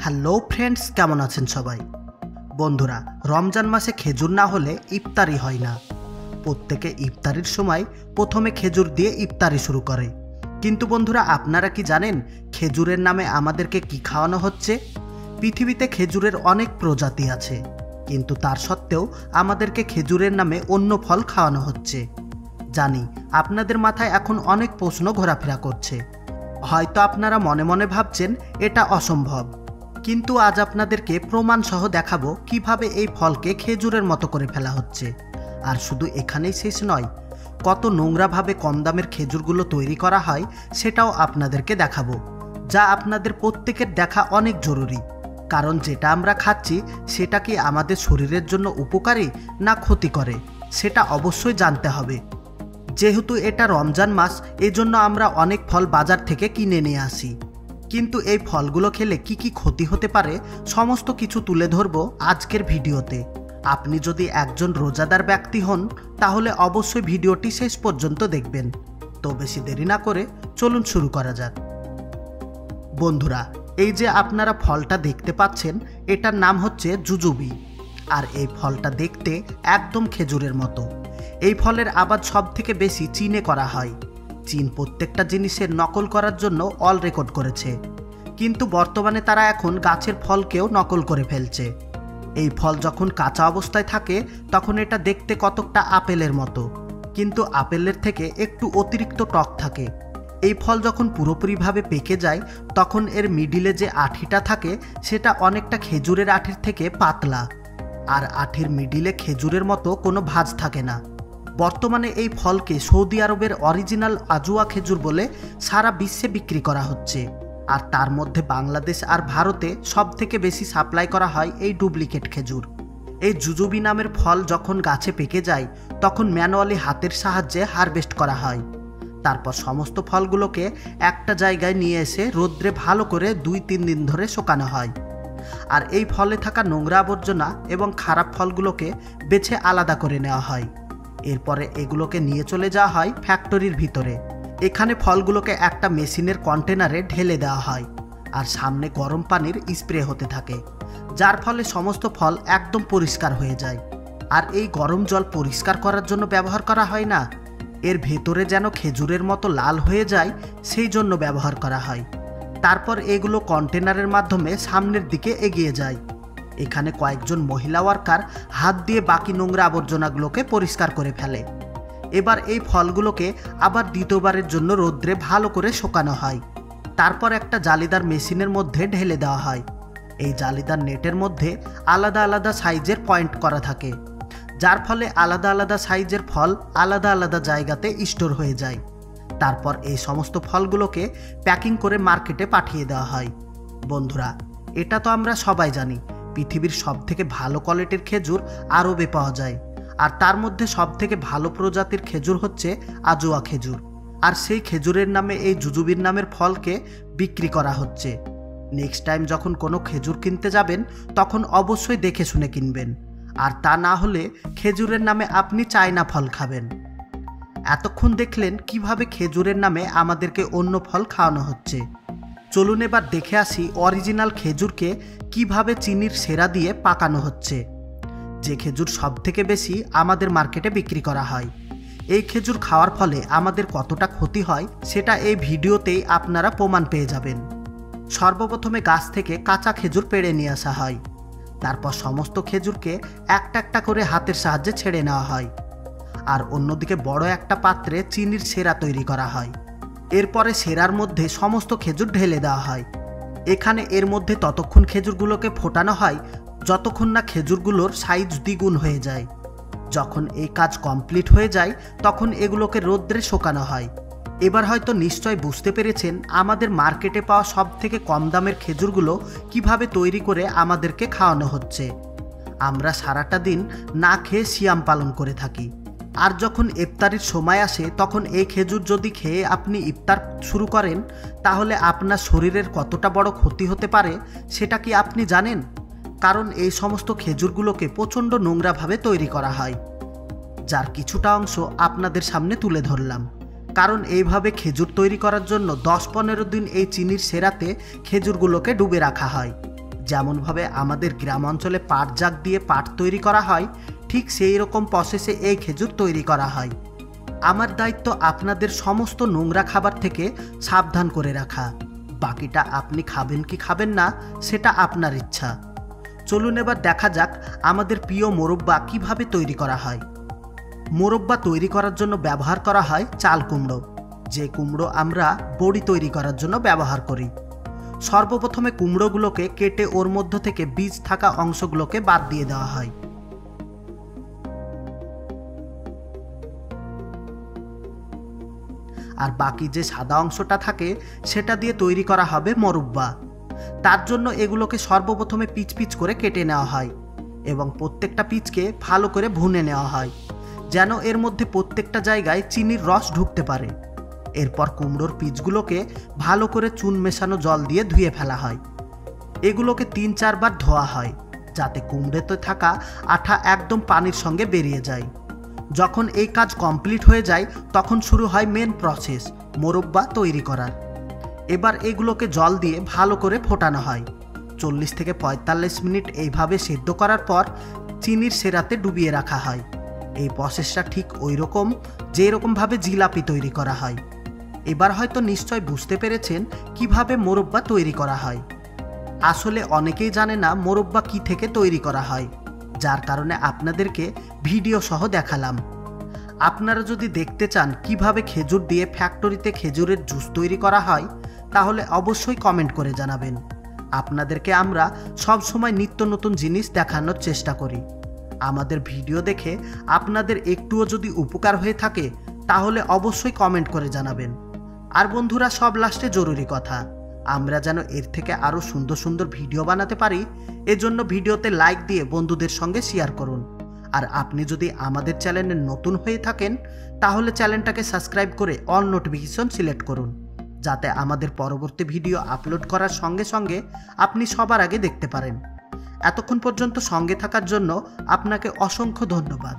Hello friends, কেমন আছেন সবাই? বন্ধুরা, রমজান মাসে খেজুর না হলে ইফতারি হয় না। প্রত্যেকে ইফতারির সময় প্রথমে খেজুর দিয়ে ইফতারি শুরু করে। কিন্তু বন্ধুরা, আপনারা কি জানেন খেজুরের নামে আমাদেরকে কি খাওয়ানো হচ্ছে? পৃথিবীতে খেজুরের অনেক প্রজাতি আছে, কিন্তু তার সত্ত্বেও আমাদেরকে খেজুরের নামে অন্য ফল খাওয়ানো হচ্ছে। জানি আপনাদের মাথায় এখন অনেক প্রশ্ন ঘোরাফেরা করছে। হয়তো আপনারা মনে মনে ভাবছেন এটা অসম্ভব, কিন্তু আজ আপনাদেরকে প্রমাণ সহ দেখাবো কিভাবে এই ফলকে খেজুরের মতো করে ফেলা হচ্ছে। আর শুধু এখানেই শেষ নয়, কত নোংরাভাবে কম দামের খেজুরগুলো তৈরি করা হয় সেটাও আপনাদেরকে দেখাবো, যা আপনাদের প্রত্যেকের দেখা অনেক জরুরি। কারণ যেটা আমরা খাচ্ছি সেটা কি আমাদের শরীরের জন্য উপকারী না ক্ষতি করে, সেটা অবশ্যই জানতে হবে। যেহেতু এটা রমজান মাস, এজন্য আমরা অনেক ফল বাজার থেকে কিনে নিয়ে আসি। কিন্তু এই ফলগুলো খেলে কি কি ক্ষতি হতে পারে সমস্ত কিছু তুলে ধরবো আজকের ভিডিওতে। আপনি যদি একজন রোজাদার ব্যক্তি হন তাহলে অবশ্যই ভিডিওটি শেষ পর্যন্ত দেখবেন। তো বেশি দেরি না করে চলুন শুরু করা যাক। বন্ধুরা, এই যে আপনারা ফলটা দেখতে পাচ্ছেন, এটার নাম হচ্ছে জুজুবি। আর এই ফলটা দেখতে একদম খেজুরের মতো। এই ফলের আবাদ সব থেকে বেশি চীনে করা হয়। চীন প্রত্যেকটা জিনিসের নকল করার জন্য অল রেকর্ড করেছে, কিন্তু বর্তমানে তারা এখন গাছের ফলকেও নকল করে ফেলছে। এই ফল যখন কাঁচা অবস্থায় থাকে তখন এটা দেখতে কতকটা আপেলের মতো, কিন্তু আপেলের থেকে একটু অতিরিক্ত টক থাকে। এই ফল যখন পুরোপুরিভাবে পেকে যায় তখন এর মিডিলে যে আঠিটা থাকে সেটা অনেকটা খেজুরের আঠির থেকে পাতলা, আর আঠির মিডিলে খেজুরের মতো কোনো ভাঁজ থাকে না। বর্তমানে এই ফলকে সৌদি আরবের অরিজিনাল আজুয়া খেজুর বলে সারা বিশ্বে বিক্রি করা হচ্ছে। আর তার মধ্যে বাংলাদেশ আর ভারতে সব থেকে বেশি সাপ্লাই করা হয় এই ডুপ্লিকেট খেজুর। এই জুজুবি নামের ফল যখন গাছে পেকে যায় তখন ম্যানুয়ালি হাতের সাহায্যে হারভেস্ট করা হয়। তারপর সমস্ত ফলগুলোকে একটা জায়গায় নিয়ে এসে রোদ্রে ভালো করে 2-3 দিন ধরে শুকানো হয়। আর এই ফলে থাকা নোংরা আবর্জনা এবং খারাপ ফলগুলোকে বেছে আলাদা করে নেওয়া হয়। এরপরে এগুলোকে নিয়ে চলে যাওয়া হয় ফ্যাক্টরির ভিতরে। এখানে ফলগুলোকে একটা মেশিনের কন্টেনারে ঢেলে দেওয়া হয়, আর সামনে গরম পানির স্প্রে হতে থাকে, যার ফলে সমস্ত ফল একদম পরিষ্কার হয়ে যায়। আর এই গরম জল পরিষ্কার করার জন্য ব্যবহার করা হয় না, এর ভেতরে যেন খেজুরের মতো লাল হয়ে যায় সেই জন্য ব্যবহার করা হয়। তারপর এগুলো কন্টেনারের মাধ্যমে সামনের দিকে এগিয়ে যায়। এখানে কয়েকজন মহিলা ওয়ার্কার হাত দিয়ে বাকি নোংরা আবর্জনাগুলোকে পরিষ্কার করে ফেলে। এবার এই ফলগুলোকে আবার দ্বিতীয়বারের জন্য রোদ্রে ভালো করে শুকানো হয়। তারপর একটা জালিদার মেশিনের মধ্যে ঢেলে দেওয়া হয়। এই জালিদার নেটের মধ্যে আলাদা আলাদা সাইজের পয়েন্ট করা থাকে, যার ফলে আলাদা আলাদা সাইজের ফল আলাদা আলাদা জায়গাতে স্টোর হয়ে যায়। তারপর এই সমস্ত ফলগুলোকে প্যাকিং করে মার্কেটে পাঠিয়ে দেওয়া হয়। বন্ধুরা, এটা তো আমরা সবাই জানি পৃথিবীর সবথেকে ভালো কোয়ালিটির খেজুর আরবে পাওয়া যায়। আর তার মধ্যে সবথেকে ভালো প্রজাতির খেজুর হচ্ছে আজুয়া খেজুর। আর সেই খেজুরের নামে এই জুজুবির নামের ফলকে বিক্রি করা হচ্ছে। নেক্সট টাইম যখন কোনো খেজুর কিনতে যাবেন তখন অবশ্যই দেখে শুনে কিনবেন, আর তা না হলে খেজুরের নামে আপনি চায়না ফল খাবেন। এতক্ষণ দেখলেন কিভাবে খেজুরের নামে আমাদেরকে অন্য ফল খাওয়ানো হচ্ছে। চলুন এবার দেখে আসি অরিজিনাল খেজুরকে কিভাবে চিনির সেরা দিয়ে পাকানো হচ্ছে, যে খেজুর সব থেকে বেশি আমাদের মার্কেটে বিক্রি করা হয়। এই খেজুর খাওয়ার ফলে আমাদের কতটা ক্ষতি হয় সেটা এই ভিডিওতেই আপনারা প্রমাণ পেয়ে যাবেন। সর্বপ্রথমে গাছ থেকে কাঁচা খেজুর পেড়ে নিয়ে আসা হয়। তারপর সমস্ত খেজুরকে একটা একটা করে হাতের সাহায্যে ছেড়ে নেওয়া হয়, আর অন্যদিকে বড় একটা পাত্রে চিনির সেরা তৈরি করা হয়। এরপরে সেরার মধ্যে সমস্ত খেজুর ঢেলে দেওয়া হয়। এখানে এর মধ্যে ততক্ষণ খেজুরগুলোকে ফোটানো হয় যতক্ষণ না খেজুরগুলোর সাইজ দ্বিগুণ হয়ে যায়। যখন এই কাজ কমপ্লিট হয়ে যায় তখন এগুলোকে রোদ্রে শুকানো হয়। এবার হয়তো নিশ্চয় বুঝতে পেরেছেন আমাদের মার্কেটে পাওয়া সব থেকে কম দামের খেজুরগুলো কিভাবে তৈরি করে আমাদেরকে খাওয়ানো হচ্ছে। আমরা সারাটা দিন না খেয়ে সিয়াম পালন করে থাকি, আর যখন ইফতারির সময় আসে তখন এই খেজুর যদি খেয়ে আপনি ইফতার শুরু করেন তাহলে আপনার শরীরের কতটা বড় ক্ষতি হতে পারে সেটা কি আপনি জানেন? কারণ এই সমস্ত খেজুরগুলোকে প্রচণ্ড নোংরাভাবে তৈরি করা হয়, যার কিছুটা অংশ আপনাদের সামনে তুলে ধরলাম। কারণ এইভাবে খেজুর তৈরি করার জন্য 10-15 দিন এই চিনির সেরাতে খেজুরগুলোকে ডুবে রাখা হয়, যেমনভাবে আমাদের গ্রাম অঞ্চলে পাট জাগ দিয়ে পাট তৈরি করা হয়, ঠিক সেই রকম প্রসেসে এই খেজুর তৈরি করা হয়। আমার দায়িত্ব আপনাদের সমস্ত নোংরা খাবার থেকে সাবধান করে রাখা। বাকিটা আপনি খাবেন কি খাবেন না সেটা আপনার ইচ্ছা। চলুন এবার দেখা যাক আমাদের প্রিয় মোরব্বা কিভাবে তৈরি করা হয়। মোরব্বা তৈরি করার জন্য ব্যবহার করা হয় চাল কুমড়ো, যে কুমড়ো আমরা বড়ি তৈরি করার জন্য ব্যবহার করি। সর্বপ্রথমে কুমড়োগুলোকে কেটে ওর মধ্য থেকে বীজ থাকা অংশগুলোকে বাদ দিয়ে দেওয়া হয়। আর বাকি যে সাদা অংশটা থাকে সেটা দিয়ে তৈরি করা হবে মোরব্বা। তার জন্য এগুলোকে সর্বপ্রথমে পিচ পিচ করে কেটে নেওয়া হয় এবং প্রত্যেকটা পিচকে ভালো করে ভুনে নেওয়া হয়, যেন এর মধ্যে প্রত্যেকটা জায়গায় চিনির রস ঢুকতে পারে। এরপর কুমড়োর পিচগুলোকে ভালো করে চুন মেশানো জল দিয়ে ধুয়ে ফেলা হয়। এগুলোকে 3-4 বার ধোয়া হয়, যাতে কুমড়োতে থাকা আঠা একদম পানির সঙ্গে বেরিয়ে যায়। যখন এই কাজ কমপ্লিট হয়ে যায় তখন শুরু হয় মেন প্রসেস, মোরব্বা তৈরি করার। এবার এগুলোকে জল দিয়ে ভালো করে ফোটানো হয়। 40 থেকে 45 মিনিট এইভাবে সেদ্ধ করার পর চিনির সেরাতে ডুবিয়ে রাখা হয়। এই প্রসেসটা ঠিক ওই রকম যেরকমভাবে জিলাপি তৈরি করা হয়। এবার হয়তো নিশ্চয় বুঝতে পেরেছেন কিভাবে মোরব্বা তৈরি করা হয়। আসলে অনেকেই জানে না মোরব্বা কি থেকে তৈরি করা হয়, যার কারণে আপনাদেরকে ভিডিও সহ দেখালাম। আপনারা যদি দেখতে চান কিভাবে খেজুর দিয়ে ফ্যাক্টরিতে খেজুরের জুস তৈরি করা হয়, তাহলে অবশ্যই কমেন্ট করে জানাবেন। আপনাদেরকে আমরা সব সময় নিত্য নতুন জিনিস দেখানোর চেষ্টা করি। আমাদের ভিডিও দেখে আপনাদের একটুও যদি উপকার হয়ে থাকে তাহলে অবশ্যই কমেন্ট করে জানাবেন। আর বন্ধুরা, সব লাস্টে জরুরি কথা, আমরা যেন এর থেকে আরও সুন্দর সুন্দর ভিডিও বানাতে পারি, এজন্য ভিডিওতে লাইক দিয়ে বন্ধুদের সঙ্গে শেয়ার করুন। আর আপনি যদি আমাদের চ্যানেলে নতুন হয়ে থাকেন তাহলে চ্যানেলটাকে সাবস্ক্রাইব করে অল নোটিফিকেশন সিলেক্ট করুন, যাতে আমাদের পরবর্তী ভিডিও আপলোড করার সঙ্গে সঙ্গে আপনি সবার আগে দেখতে পারেন। এতক্ষণ পর্যন্ত সঙ্গে থাকার জন্য আপনাকে অসংখ্য ধন্যবাদ।